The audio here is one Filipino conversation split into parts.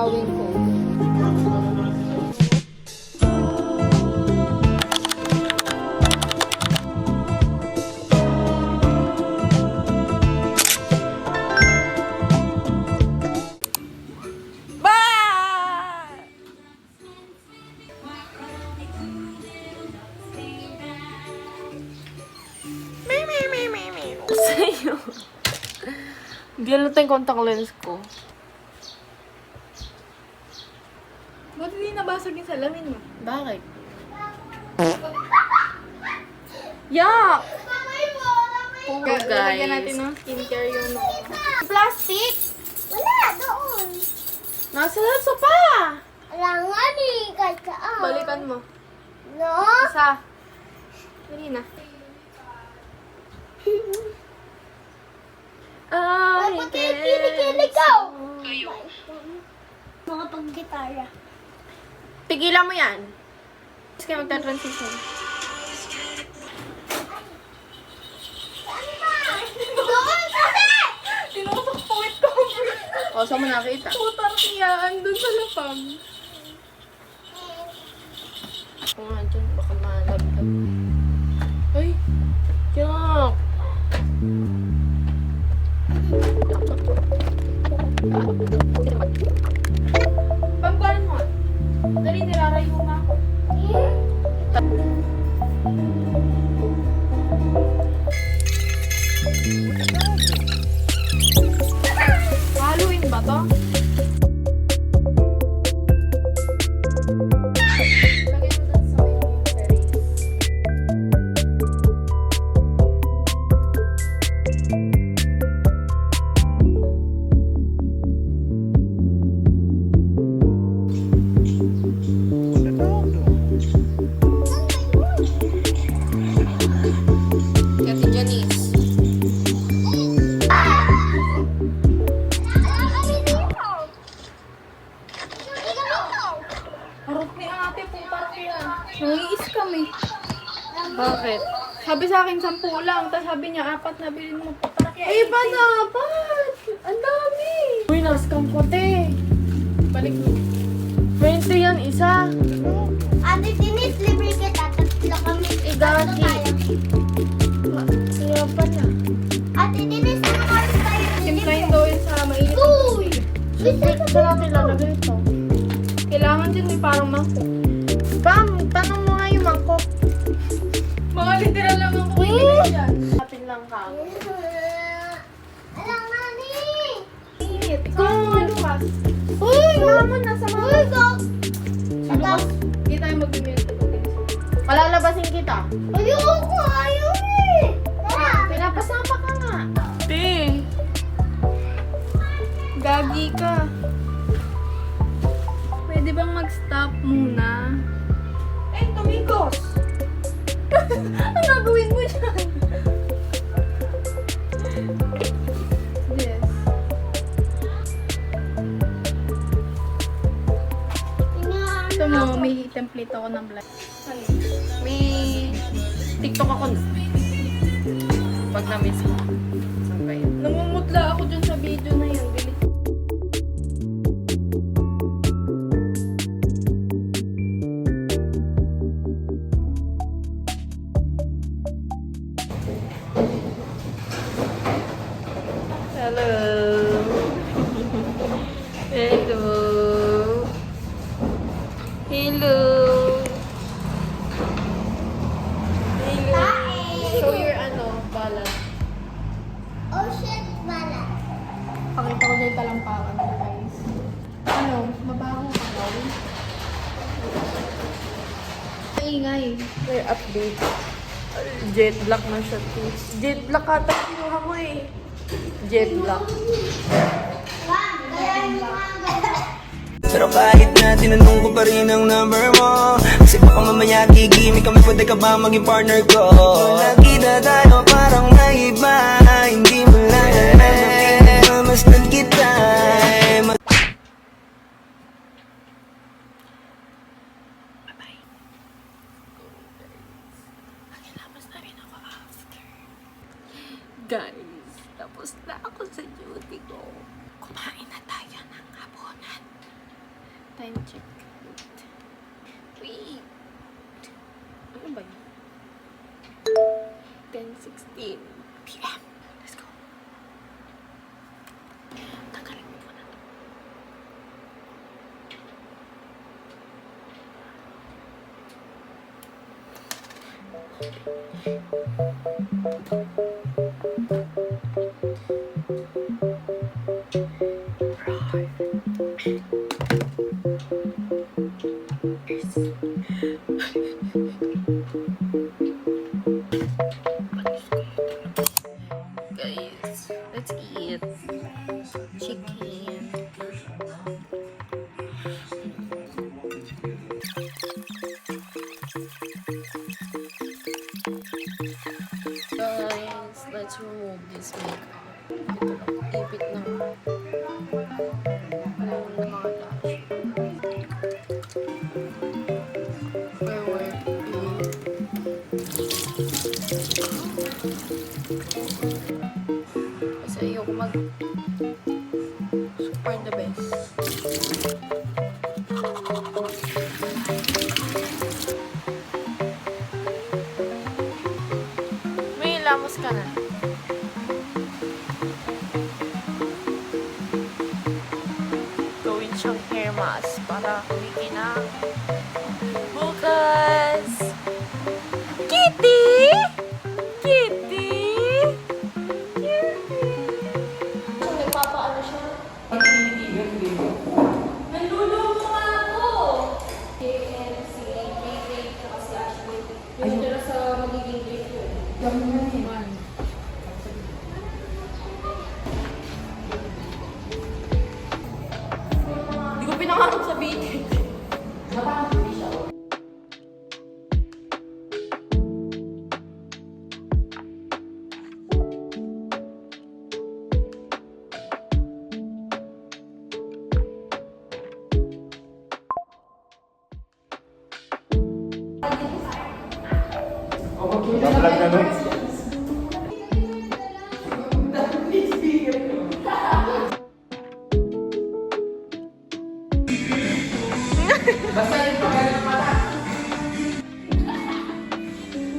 gagawin ko. Sa'yo. Hindi halata yung contact lens ko. Ba't hindi nabasag yung salamin mo? Bakit? Yuck! Oh, Lalagyan natin guys. ng skincare yun. Plastic! Wala, doon. Nasa sopa! Wala nga ni, kahit saan. Balikan mo. No? Isa. Dali na. Ay, pati kilig ikaw. Mga pang-gitara. Tigilan mo yan. Tapos kayo magta-transition. Ano ba? Doon kasi! Tinusok po ito. O, saan mo nakita? Putang iyaan dun sa lapag. Kung nga dyan, baka malagdag. Ay! Yuck! Pagkuhan mo. Dali, nilarayo mo ako. Halloween ba to? Lagyan mo dun sa may series. Kati Janice. Harap ni ate, putar kaya. Nangiis kami. Bakit? Sabi sa akin, 10 lang. Tapos sabi niya, 4 na bilhin mo. Putar kaya. Ay, ba dapat? Ang dami! Uy, naskam ko, te. Balik mo. 20 yan, isa. Ate Denise, libre kita. Tatlo kami. Igagi. Kaya pala. Ate Denise, ano oras tayo? Simplahin daw yun sa mainit. Uy! Wait, saan natin lalagay ito? Kailangan din may parang mangkok. Tanong mo nga yung mangkok. Mga literal lang ang kukunin dyan. Atin lang ka. Alam nga ni. Init. Ikaw mga Lucas. Uy, mama, nasa Uy, mama. go! Si Lucas, hindi tayo mag-mute. Palalabasin kita. Ayoko, ayaw eh. Tara. Pinapasama ka nga. Te. Gagi ka. Pwede bang mag-stop muna? Eh, tumigos! Ang gagawin mo dyan? Yes. Ito mo, may template ako ng black. May TikTok ako na. Pag na-miss mo. Saan ba yun? Namumutla ako dyan sa video na yan. Bilis. Hello. Hello. Hello. Hello. Show your balat. Oh shit, balat. Pakita ko na yung talampakan ko, guys. Ano? Mabaho ka daw? Maingay. May update. Jet black na siya. Jet black ata kinuha mo eh. Jet black. Kaya yung mga Pero kahit na tinanong ko pa rin ang number mo, kasi baka mamaya gigimik kami, pwede ka ba maging partner ko? Nakita tayo parang naiba, hindi mo lang alam, mas kita. Guys, tapos na ako sa duty ko. Kumain na tayo ng hapunan. Time check. Wait. Ano ba yun? 10:16 p.m. Let's go. Tanggalin mo muna to. Guys, let's eat chicken. Guys, let's remove this makeup. Ito lang, ipit na. Alam mo na mga lash. Where were you? Kasi ayoko super the best. May lamos ka na. Gawin siyang hair mask para kumiki na bukas. Kitty! Kitty! Nagpapaano siya? Nalulumo nga ako! KFC, Ray, tsaka si Ashley. Yung tira sa magiging date ko. Hindi ko pinangarap sa bitin.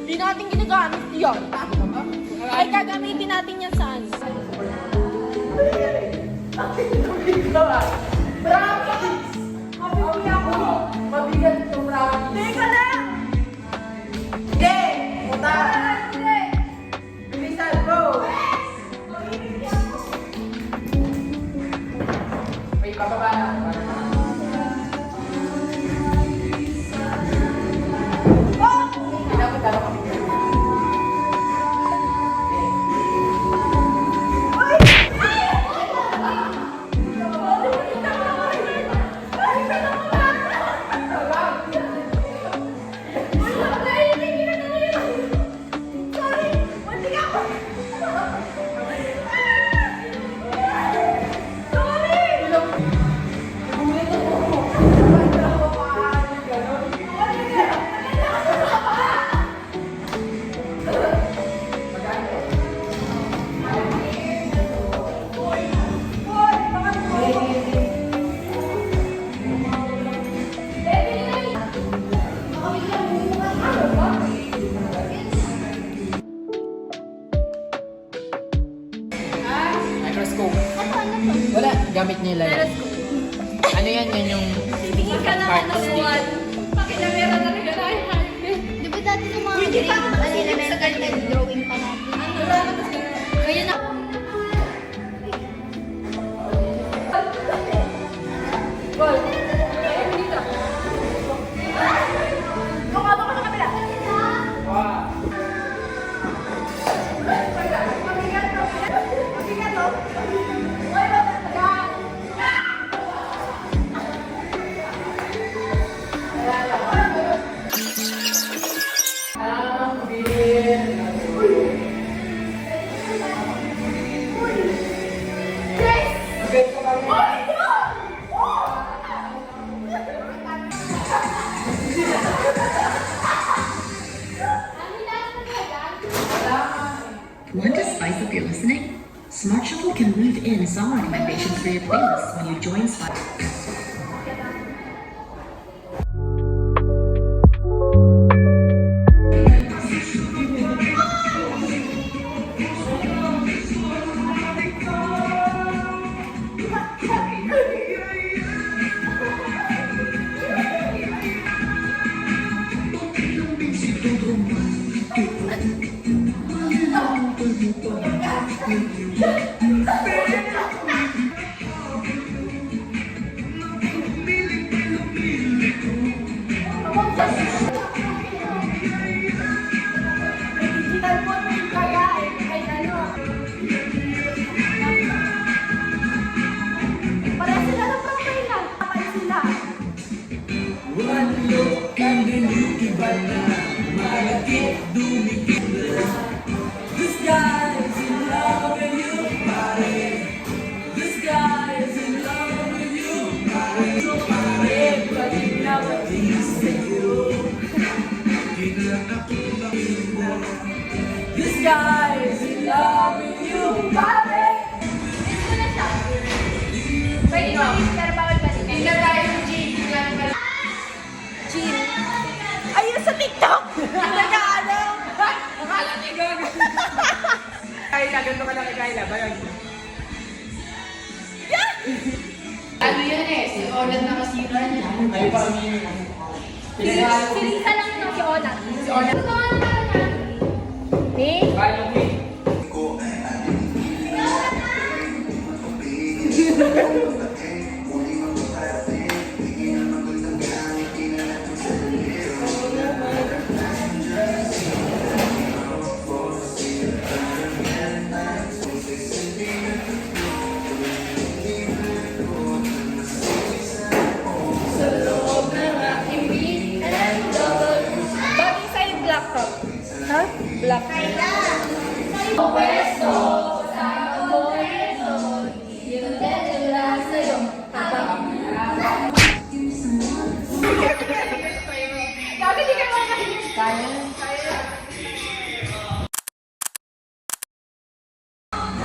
Hindi natin ginagamit yun. Ay, gagamitin natin yan saan? Mabigat itong ramen. Teka lang! Hindi! Puta! Hindi! Bilisan, bro! May pababa na. Wala, gamit niya lang. Ano yan? Yan yung parts dito. Di ba dati yung mga elemental drawing pa natin? Kaya na. Want to spice up your listening? Smart Shuffle can weave in song recommendations for your playlist when you join Spotify. Pwede mo, pero bawal pa din. Ayun sa TikTok! Nag-ano? Kayla, ganito ka lang kay Kayla. Bayan. Ano yan eh? Si Olan na kasira niya. Ay, parang yun. Pilisa lang ito si Ona. Si Ona. Ito nga naman. Eh? Bayan mo eh. Bagay sa'yo black top. Ha? Black. Sabi di ka makakahilig.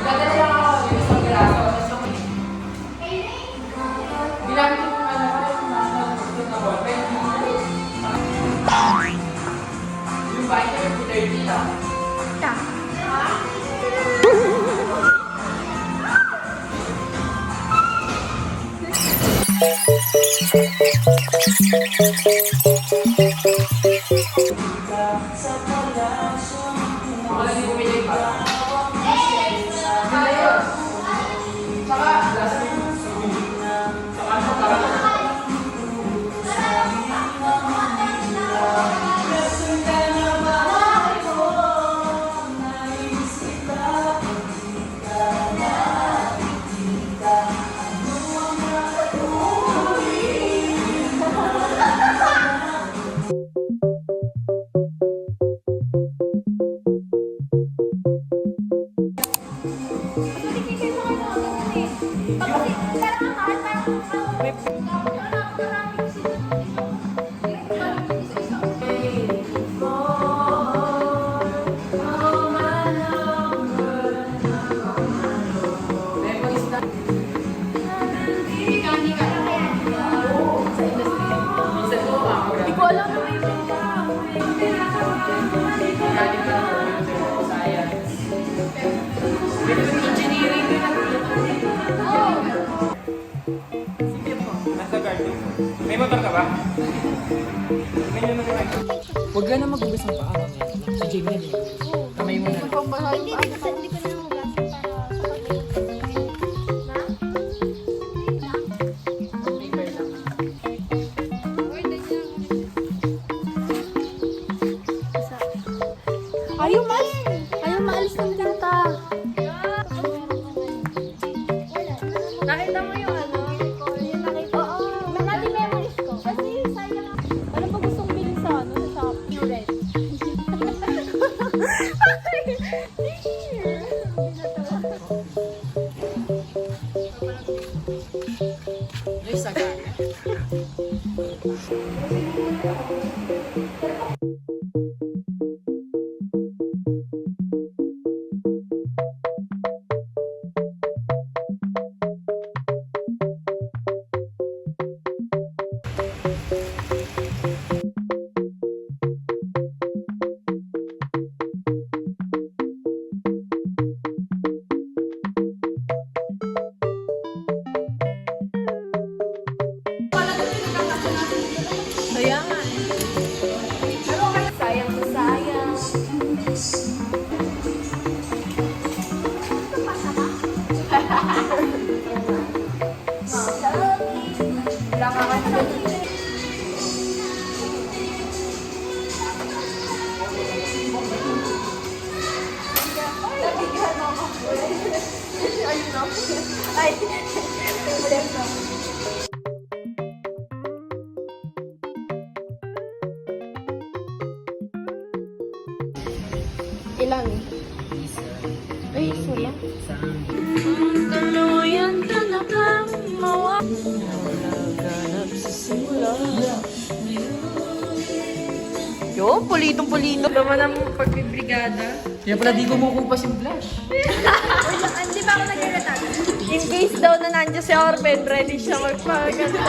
Dadala ako yung isang graso. Ginamit ko yung ano ko, yung na ballpen. Yung binder, 30 lang. Wala din bumili pa. Saka, last week, saka ano, parang Hindi ko alam na may engineering din ang nasa garden. May motor ka ba? Tingnan nyo naman. Huwag ka na magbugas ng paa. Si Jamie yan eh. Kamay mo na. Hindi, hindi ko na hugasan Paper lang. Ayaw maalis ng kanta. Nakita mo yung ano? Yung nakita? Oo. Nati memories ko. Kasi sayang. Ano pa gustong bilhin sa ano? Sa Shopee Red. Yung sagar. Ay, ulit na. Ilan? Ay, isa lang. Tuluyan ka na bang Yo, pulitong-pulito naman ang pagbibrigada. Kaya pala di ko makupas yung blush. Hindi ba ako nag-retag? In case daw na nandiyan si Orben, ready siya magpaganda.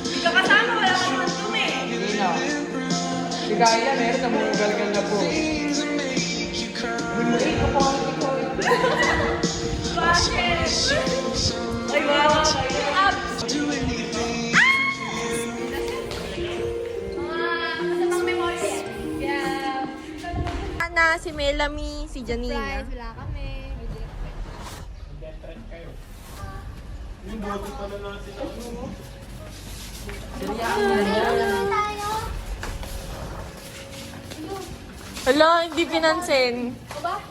Ikaw kasama, wala ka naman dumi. Hindi na. Si Kaya meron, namumugal-gal na po. Bakit? Ay, wow. Abs. Masamang memory. Yeah. Na si Melanie, si Janina. Wala kami. Hala, hindi pinansin. Diba?